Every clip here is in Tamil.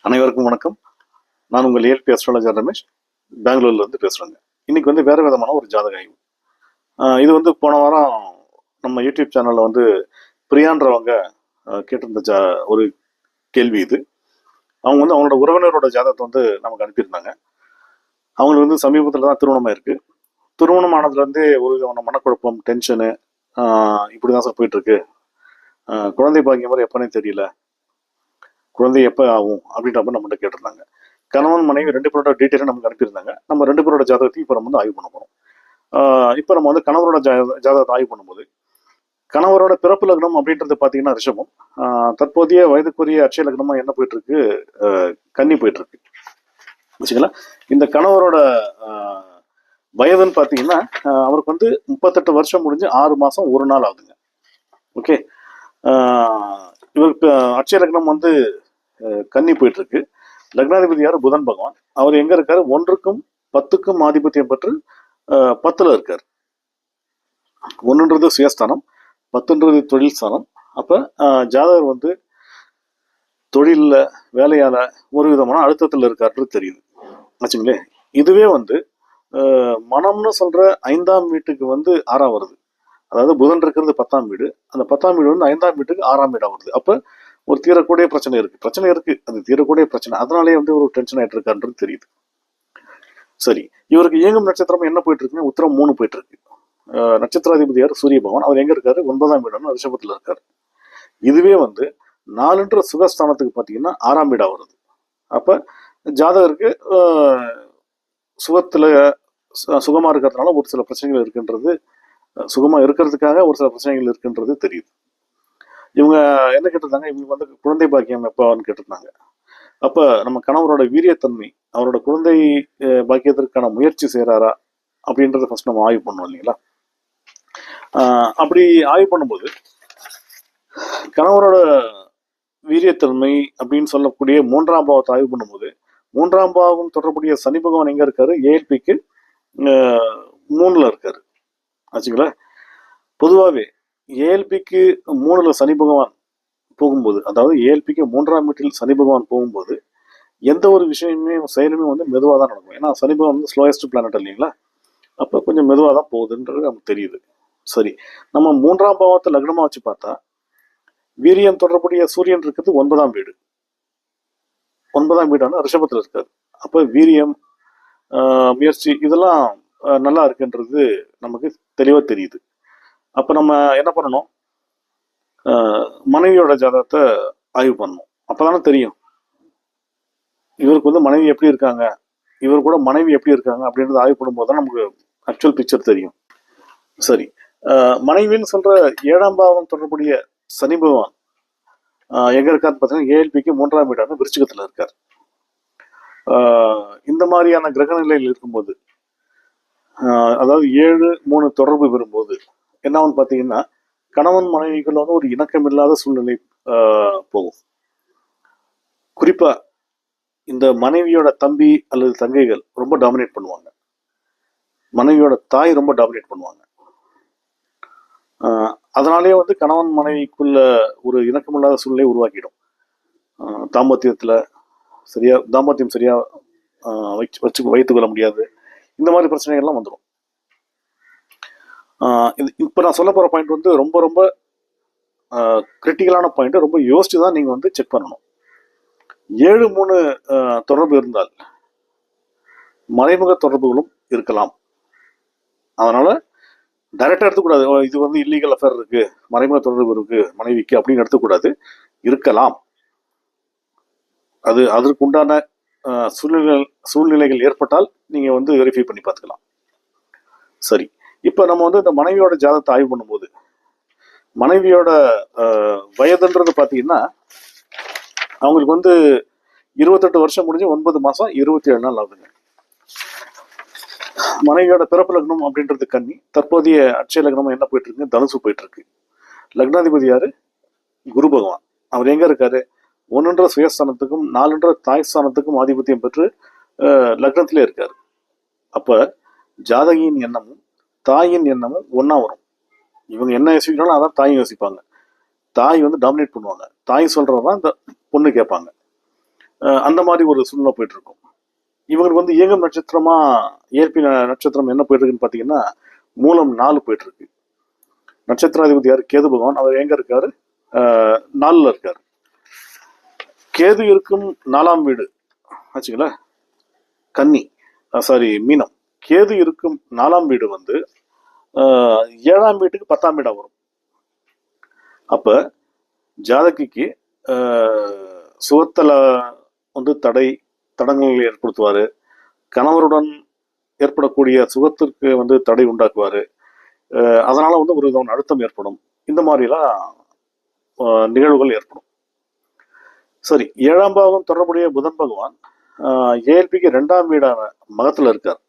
அனைவருக்கும் வணக்கம். நான் உங்கள் ஏஎல்பி அஸ்ட்ராலஜர் ரமேஷ், பெங்களூர்ல இருந்து பேசுறேங்க. இன்னைக்கு வந்து வேற விதமான ஒரு ஜாதக ஆய்வு. இது வந்து போன வாரம் நம்ம யூடியூப் சேனல்ல வந்து பிரியான்றவங்க கேட்டிருந்த ஒரு கேள்வி இது. அவங்க வந்து அவங்களோட உறவினரோட ஜாதகத்தை வந்து நமக்கு அனுப்பியிருந்தாங்க. அவங்களுக்கு வந்து சமீபத்தில் தான் திருமணம் இருக்கு. திருமணம் ஆனதுலேருந்தே ஒரு விதமான மனக்குழப்பம், டென்ஷனு இப்படிதான் சார் போயிட்டு இருக்கு. குழந்தை பாக்கியம் மாதிரி எப்பனே தெரியல, குழந்தை எப்போ ஆகும் அப்படின்ற மாதிரி நம்மகிட்ட கேட்டிருந்தாங்க. கணவன் மனைவி ரெண்டு பேரோட டீட்டெயிலும் நமக்கு அனுப்பியிருந்தாங்க. நம்ம ரெண்டு பேரோட ஜாதகத்தையும் இப்போ நம்ம வந்து ஆய்வு பண்ண போகிறோம். இப்போ நம்ம வந்து கணவரோட ஜாதகத்தை ஆய்வு பண்ணும்போது கணவரோட பிறப்பு லக்னம் அப்படின்றது பார்த்தீங்கன்னா ரிஷபம். தற்போதைய வயதுக்குரிய அட்சய லக்னமா என்ன போயிட்டு இருக்கு, கன்னி போயிட்டு இருக்கு வச்சுக்கலாம். இந்த கணவரோட வயதுன்னு பார்த்தீங்கன்னா அவருக்கு வந்து 38 வருஷம் முடிஞ்சு 6 மாசம் 1 நாள் ஆகுதுங்க. ஓகே, இவருக்கு அட்சய லக்னம் வந்து கன்னி போயிட்டு இருக்கு. லக்னாதிபதி யாரு? புதன் பகவான். அவர் எங்க இருக்காரு? 1க்கும் 10க்கும் ஆதிபத்தியம் பெற்று 10ல இருக்காரு. 1ன்றது சுயஸ்தானம், 10ன்றது தொழில் ஸ்தானம். அப்ப ஜாதகர் வந்து தொழில்ல வேலையால ஒரு விதமான அழுத்தத்தில் இருக்காருன்றது தெரியுது ஆச்சுங்களே. இதுவே வந்து மனம்னு சொல்ற 5ஆம் வீட்டுக்கு வந்து 6ஆம் வருது. அதாவது புதன் இருக்கிறது 10ஆம் வீடு, அந்த 10ஆம் வீடு வந்து 5ஆம் வீட்டுக்கு 6ஆம் வீடா வருது. அப்ப ஒரு தீரக்கூடிய பிரச்சனை இருக்கு, அது தீரக்கூடிய பிரச்சனை. அதனாலேயே வந்து ஒரு டென்ஷன் ஆயிட்டு இருக்காருன்றது தெரியுது. சரி, இவருக்கு இயங்கும் நட்சத்திரம் என்ன போயிட்டு இருக்குன்னா உத்திரம் 3 போயிட்டு இருக்கு. நட்சத்திராதிபதி யார்? சூரிய பகவான். அவர் எங்க இருக்காரு? 9ஆம் வீடான ரிஷபத்துல இருக்காரு. இதுவே வந்து 4ன்ற சுகஸ்தானத்துக்கு பார்த்தீங்கன்னா 6ஆம் வீடா வருது. அப்ப ஜாதகருக்கு சுகத்துல சுகமா இருக்கிறதுனால ஒரு சில பிரச்சனைகள் இருக்குன்றது, சுகமா இருக்கிறதுக்காக ஒரு சில பிரச்சனைகள் இருக்குன்றது தெரியுது. இவங்க என்ன கேட்டிருந்தாங்க, இவங்க வந்து குழந்தை பாக்கியம் எப்போன்னு கேட்டிருந்தாங்க. அப்ப நம்ம கணவரோட வீரியத்தன்மை, அவரோட குழந்தை பாக்கியத்திற்கான முயற்சி செய்யறாரா அப்படின்றத ஃபர்ஸ்ட் நம்ம ஆய்வு பண்ணுவோம் இல்லைங்களா. அப்படி ஆய்வு பண்ணும்போது கணவரோட வீரியத்தன்மை அப்படின்னு சொல்லக்கூடிய 3ஆம் பாவத்தை ஆய்வு பண்ணும்போது 3ஆம் பாவம் தொடர்புடைய சனி பகவான் எங்க இருக்காரு? ஏஎல்பிக்கு 3ல இருக்காரு ஆச்சுங்களா. பொதுவாகவே ஏஎல்பிக்கு 3ல சனி பகவான் போகும்போது, அதாவது ஏஎல்பிக்கு 3ஆம் வீட்டில் சனி பகவான் போகும்போது எந்த ஒரு விஷயமே செயலுமே வந்து மெதுவாக தான் நடக்கும். ஏன்னா சனி பகவான் வந்து ஸ்லோயஸ்ட் பிளானட் இல்லைங்களா. அப்போ கொஞ்சம் மெதுவாக தான் போகுதுன்றது நமக்கு தெரியுது. சரி, நம்ம 3ஆம் பாவத்தை லக்னமா வச்சு பார்த்தா வீரியம் தொடர்புடைய சூரியன் இருக்குது 9ஆம் வீடு. 9ஆம் வீடான ரிஷபத்தில் இருக்காது. அப்போ வீரியம், முயற்சி இதெல்லாம் நல்லா இருக்குன்றது நமக்கு தெளிவாக தெரியுது. அப்போ நம்ம என்ன பண்ணணும்? மனைவியோட ஜாதகத்தை ஆய்வு பண்ணணும். அப்போதானே தெரியும் இவருக்கு வந்து மனைவி எப்படி இருக்காங்க, இவர் கூட மனைவி எப்படி இருக்காங்க அப்படின்றத ஆய்வு பண்ணும்போது தான் நமக்கு ஆக்சுவல் பிக்சர் தெரியும். சரி, மனைவின்னு சொல்ற 7ஆம் பாவம் தொடர்புடைய சனி பகவான் எங்க இருக்காருன்னு பார்த்தீங்கன்னா ஏஎல்பிக்கு 3ஆம் வீடான விருச்சிகத்துல இருக்கார். இந்த மாதிரியான கிரக நிலையில் இருக்கும்போது, அதாவது 7-3 தொடர்பு வரும்போது என்னன்னு பார்த்தீங்கன்னா கணவன் மனைவிக்குள்ள வந்து ஒரு இணக்கமில்லாத சூழ்நிலை போகும். குறிப்பா இந்த மனைவியோட தம்பி அல்லது தங்கைகள் ரொம்ப டாமினேட் பண்ணுவாங்க, மனைவியோட தாய் ரொம்ப டாமினேட் பண்ணுவாங்க. அதனாலேயே வந்து கணவன் மனைவிக்குள்ள ஒரு இணக்கமில்லாத சூழ்நிலை உருவாக்கிடும். தாம்பத்தியம் சரியா வைத்துக் கொள்ள முடியாது. இந்த மாதிரி பிரச்சனைகள்லாம் வந்துடும். இப்போ நான் சொல்ல போற பாயிண்ட் வந்து ரொம்ப ரொம்ப கிரிட்டிக்கலான பாயிண்ட். ரொம்ப யோசிச்சு தான் நீங்க வந்து செக் பண்ணணும். 7-3 தொடர்பு இருந்தால் மறைமுக தொடர்புகளும் இருக்கலாம். அதனால டைரக்டா எடுத்துக்கூடாது, இது வந்து இல்லீகல் அஃபேர் இருக்கு, மறைமுக தொடர்பு இருக்கு மனைவிக்கு அப்படின்னு எடுத்துக்கூடாது. இருக்கலாம். அது அதற்கு உண்டான சூழ்நிலைகள் ஏற்பட்டால் நீங்க வந்து வெரிஃபை பண்ணி பார்த்துக்கலாம். சரி, இப்போ நம்ம வந்து இந்த மனைவியோட ஜாதகத்தை ஆய்வு பண்ணும்போது மனைவியோட வயதுன்றது பார்த்தீங்கன்னா அவங்களுக்கு வந்து 28 வருஷம் முடிஞ்சு 9 மாசம் 27 நாள் ஆகுதுங்க. மனைவியோட பிறப்பு லக்னம் அப்படின்றது கன்னி. தற்போதைய அட்சய லக்னம் என்ன போயிட்டு இருக்கு? தனுசு போயிட்டு இருக்கு. லக்னாதிபதி யாரு? குரு பகவான். அவர் எங்க இருக்காரு? 1ன்ற சுயஸ்தானத்துக்கும் 4ன்ற தாய் ஸ்தானத்துக்கும் ஆதிபத்தியம் பெற்று லக்னத்திலே இருக்காரு. அப்ப ஜாதகியின் எண்ணமும் தாயின் எண்ணமும் ஒன்னா வரும். இவங்க என்ன யோசிக்கிறாலும் அதான் தாயும் யோசிப்பாங்க. தாய் வந்து டாமினேட் பண்ணுவாங்க, தாய் சொல்றதான் இந்த பொண்ணு கேட்பாங்க. அந்த மாதிரி ஒரு சூழ்நிலை போயிட்டு இருக்கும். இவங்களுக்கு வந்து இயங்கும் நட்சத்திரமா ஏற்பி நட்சத்திரம் என்ன போயிட்டு இருக்குன்னு பாத்தீங்கன்னா மூலம் 4 போயிட்டு இருக்கு. நட்சத்திராதிபதி யாரு? கேது பகவான். அவர் எங்க இருக்காரு? 4ல இருக்காரு. கேது இருக்கும் 4ஆம் வீடு ஆச்சுங்களா, கன்னி, சாரி மீனம். கேது இருக்கும் 4ஆம் வீடு வந்து 7ஆம் வீட்டுக்கு 10ஆம் வீடா வரும். அப்ப ஜாதகிக்கு சுகத்தல வந்து தடங்களை ஏற்படுத்துவாரு. கணவருடன் ஏற்படக்கூடிய சுகத்திற்கு வந்து தடை உண்டாக்குவாரு. அதனால வந்து ஒரு விதமான அழுத்தம் ஏற்படும். இந்த மாதிரிலாம் நிகழ்வுகள் ஏற்படும். சரி, 7ஆம் பாவம் தொடர்புடைய புதன் பகவான் ஏஎல்பிக்கு 2ஆம் வீடான மகத்துல இருக்கார்.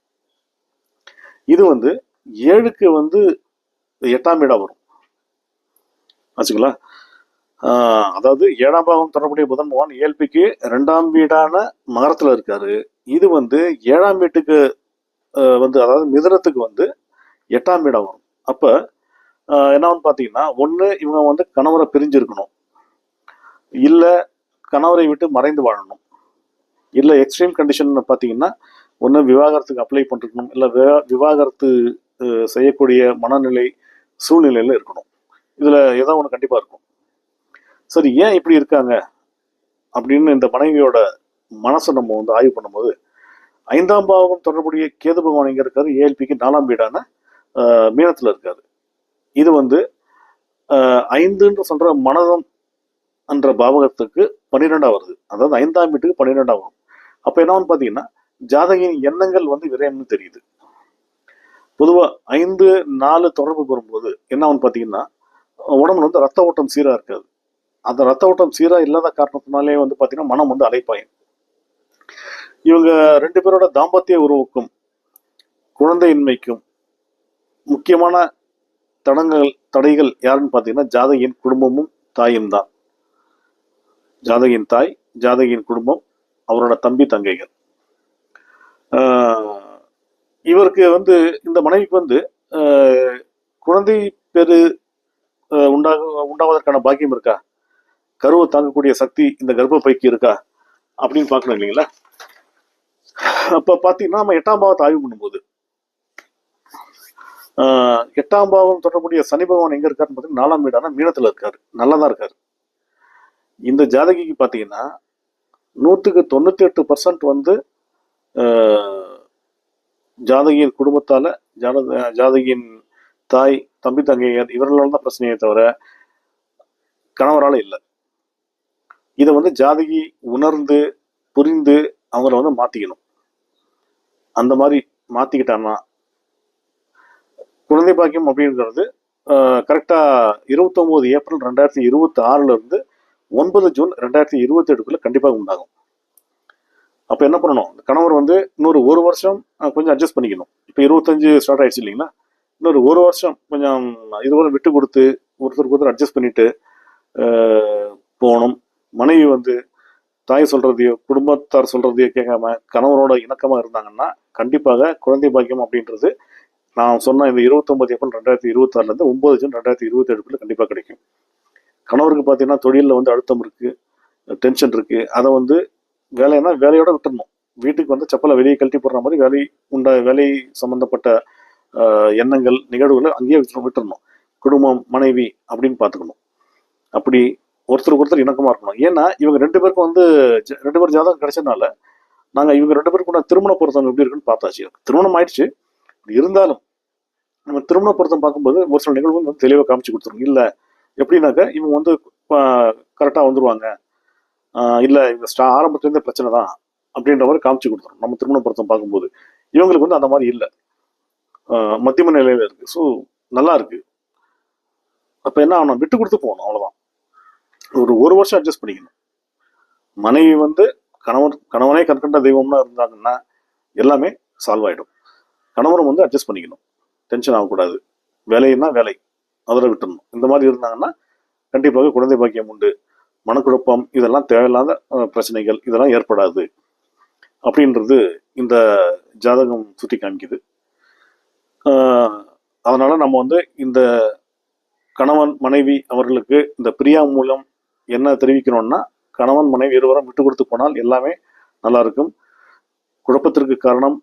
இது வந்து 7க்கு வந்து 8ஆம் வீடா வரும் ஆச்சுங்களா. அதாவது 7ஆம் பாவம் தொடர்புடைய புதன் பகவான் ஏஎல்பிக்கு 2ஆம் வீடான மகரத்துல இருக்காரு. இது வந்து 7ஆம் வீட்டுக்கு வந்து, அதாவது மிதுனத்துக்கு வந்து 8ஆம் வீடா வரும். அப்ப என்னன்னு பாத்தீங்கன்னா, ஒண்ணு இவங்க வந்து கணவரை பிரிஞ்சிருக்கணும், இல்ல கணவரை விட்டு மறைந்து வாழணும், இல்ல எக்ஸ்ட்ரீம் கண்டிஷன் பாத்தீங்கன்னா ஒண்ணு விவாகரத்துக்கு அப்ளை பண்ணிருக்கணும், இல்ல விவாகரத்து செய்யக்கூடிய மனநிலை சூழ்நிலையில இருக்கணும். இதுல ஏதோ ஒண்ணு கண்டிப்பா இருக்கும். சரி, ஏன் இப்படி இருக்காங்க அப்படின்னு இந்த மனைவியோட மனசை நம்ம வந்து ஆய்வு பண்ணும்போது, 5ஆம் பாவம் தொடர்புடைய கேது பகவான் எங்க இருக்காரு? ஏஎல்பிக்கு 4ஆம் வீடான மீனத்துல இருக்காரு. இது வந்து 5ன்னு சொல்ற மனதம் என்ற பாவகத்துக்கு 12ஆ வருது. அதாவது 5ஆம் வீட்டுக்கு 12ஆ வரும். அப்ப என்னன்னு பாத்தீங்கன்னா, ஜாதகின் எண்ணங்கள் வந்து விரயம்னு தெரியுது. பொதுவா 5-4 தொடர்பு வரும்போது என்ன பாத்தீங்கன்னா, உடம்புல வந்து ரத்த ஓட்டம் சீரா இருக்காது. அந்த ரத்த ஓட்டம் சீரா இல்லாத காரணத்தினாலே வந்து பாத்தீங்கன்னா மனம் வந்து அலைப்பாயும். இவங்க 2 பேரோட தாம்பத்திய உறவுக்கும் குழந்தையின்மைக்கும் முக்கியமான தடைகள் யாருன்னு பாத்தீங்கன்னா ஜாதகியின் குடும்பமும் தாயும் தான். ஜாதகியின் தாய், ஜாதகியின் குடும்பம், அவரோட தம்பி தங்கைகள். இவருக்கு வந்து இந்த மனைவிக்கு வந்து குழந்தை பெரு உண்டாவதற்கான பாக்கியம் இருக்கா, கருவை தாங்கக்கூடிய சக்தி இந்த கர்ப்பப்பைக்கு இருக்கா அப்படின்னு பாக்கணும் இல்லைங்களா. அப்ப பாத்தீங்கன்னா நம்ம 8ஆம் பாவத்தை ஆய்வு பண்ணும்போது 8ஆம் பாவம் தொடர்புடைய சனி பகவான் எங்க இருக்காருன்னு பாத்தீங்கன்னா 4ஆம் வீடான மீனத்துல இருக்காரு. நல்லாதான் இருக்காரு. இந்த ஜாதகிக்கு பாத்தீங்கன்னா 98% வந்து ஜாதகியின் குடும்பத்தால, ஜாதகியின் தாய், தம்பி தங்கையர் இவர்களால தான் பிரச்சனையே தவிர கணவரால இல்லை. இதை வந்து ஜாதகி உணர்ந்து புரிந்து அவங்கள வந்து மாத்திக்கணும். அந்த மாதிரி மாத்திக்கிட்டான்னா குழந்தை பாக்கியம் அப்படிங்கிறது கரெக்டா 29 ஏப்ரல் 2026 இருந்து 9 ஜூன் 2027 கண்டிப்பாக உண்டாகும். அப்ப என்ன பண்ணணும், கணவர் வந்து இன்னொரு 1 வருஷம் கொஞ்சம் அட்ஜஸ்ட் பண்ணிக்கணும். இப்ப 25 ஸ்டார்ட் ஆயிடுச்சு இல்லைங்களா, இன்னொரு 1 வருஷம் கொஞ்சம் இதுவரை விட்டு கொடுத்து ஒருத்தருக்கு ஒருத்தர் அட்ஜஸ்ட் பண்ணிட்டு போகணும். மனைவி வந்து தாய் சொல்றதையோ குடும்பத்தார் சொல்றதையோ கேட்காம கணவரோட இணக்கமா இருந்தாங்கன்னா கண்டிப்பாக குழந்தை பாக்கியம் அப்படின்றது நான் சொன்ன இந்த 29 ஏப்ரல் 2026 இருந்து 9 ஜூன் 2027 கண்டிப்பா கிடைக்கும். கணவருக்கு பாத்தீங்கன்னா தொழில வந்து அழுத்தம் இருக்கு, டென்ஷன் இருக்கு, அதை வந்து வேலைன்னா வேலையோட விட்டுறணும். வீட்டுக்கு வந்து செப்பலை வெளியே கழட்டி போடுற மாதிரி வேலை சம்பந்தப்பட்ட எண்ணங்கள் நிகழ்வுகளை அங்கேயே விட்டுறணும். குடும்பம் மனைவி அப்படின்னு பாத்துக்கணும். அப்படி ஒருத்தருக்கு ஒருத்தர் இணக்கமா இருக்கணும். ஏன்னா இவங்க 2 பேருக்கும் வந்து 2 பேர் ஜாதகம் கிடைச்சதுனால நாங்க இவங்க 2 பேருக்கும் திருமண பொருத்தம் எப்படி இருக்குன்னு பார்த்தாச்சு. திருமணம் ஆயிடுச்சு, இருந்தாலும் நம்ம திருமண பொருத்தம் பார்க்கும்போது ஒரு சில நிகழ்வு வந்து தெளிவாக காமிச்சு கொடுத்துரும். இல்லை எப்படின்னாக்க இவங்க வந்து கரெக்டாக வந்துருவாங்க, இல்லை இவங்க ஆரம்பத்துலேருந்தே பிரச்சனை தான் அப்படின்ற மாதிரி காமிச்சு கொடுத்துரும். நம்ம திருமண பொருத்தம் பார்க்கும்போது இவங்களுக்கு வந்து அந்த மாதிரி இல்லை, மத்தியம நிலையில இருக்கு. ஸோ நல்லா இருக்கு. அப்ப என்ன ஆகணும், விட்டு கொடுத்து போகணும், அவ்வளவுதான். ஒரு வருஷம் அட்ஜஸ்ட் பண்ணிக்கணும். மனைவி வந்து கணவனே கற்கண்ட தெய்வம்னா இருந்தாங்கன்னா எல்லாமே சால்வ் ஆயிடும். கணவரும் வந்து அட்ஜஸ்ட் பண்ணிக்கணும், டென்ஷன் ஆகக்கூடாது, வேலைன்னா வேலை அதில் விட்டுடணும். இந்த மாதிரி இருந்தாங்கன்னா கண்டிப்பாக குழந்தை பாக்கியம் உண்டு, மனக்குழப்பம் இதெல்லாம் தேவையில்லாத பிரச்சனைகள் இதெல்லாம் ஏற்படாது அப்படின்றது இந்த ஜாதகம் சுட்டி காமிக்குது. அதனால நம்ம வந்து இந்த கணவன் மனைவி அவர்களுக்கு இந்த பிரியா மூலம் என்ன தெரிவிக்கணும்னா, கணவன் மனைவி இருவரும் விட்டு கொடுத்து போனால் எல்லாமே நல்லா இருக்கும். குழப்பத்திற்கு காரணம்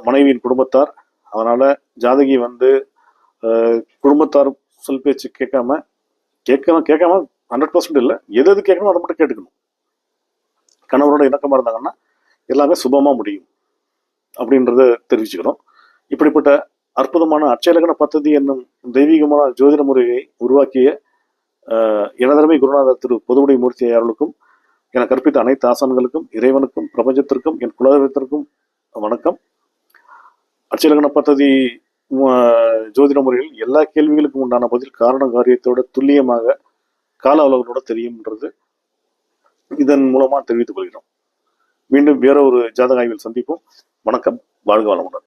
மனைவியின் குடும்பத்தார். அதனால ஜாதகி வந்து குடும்பத்தார் சொல் பேச்சு கேட்காம 100% இல்லை, எது கேட்கணும் அதை மட்டும் கேட்டுக்கணும். கணவரோட இணக்கமா இருந்தாங்கன்னா எல்லாமே சுபமா முடியும் அப்படின்றத தெரிவிச்சுக்கிறோம். இப்படிப்பட்ட அற்புதமான அட்சயலக்ன பத்ததி என்னும் தெய்வீகமான ஜோதிட முறையை உருவாக்கிய எனதரமை குருநாதர் திரு பொதுவுடை மூர்த்தி அவர்களுக்கும் என கற்பித்த அனைத்து ஆசான்களுக்கும், இறைவனுக்கும், பிரபஞ்சத்திற்கும், என் குலதெய்வத்திற்கும் வணக்கம். அட்சயலக்ன பத்ததி ஜோதிட முறையில் எல்லா கேள்விகளுக்கும் உண்டான பதில் காரண காரியத்தோட துல்லியமாக கால அளவுகளோட தெரியும்ன்றது இதன் மூலமா தெரிவித்துக் கொள்கிறோம். மீண்டும் வேற ஒரு ஜாதக ஆய்வில் சந்திப்போம். வணக்கம். வாழ்க வளமுடன்.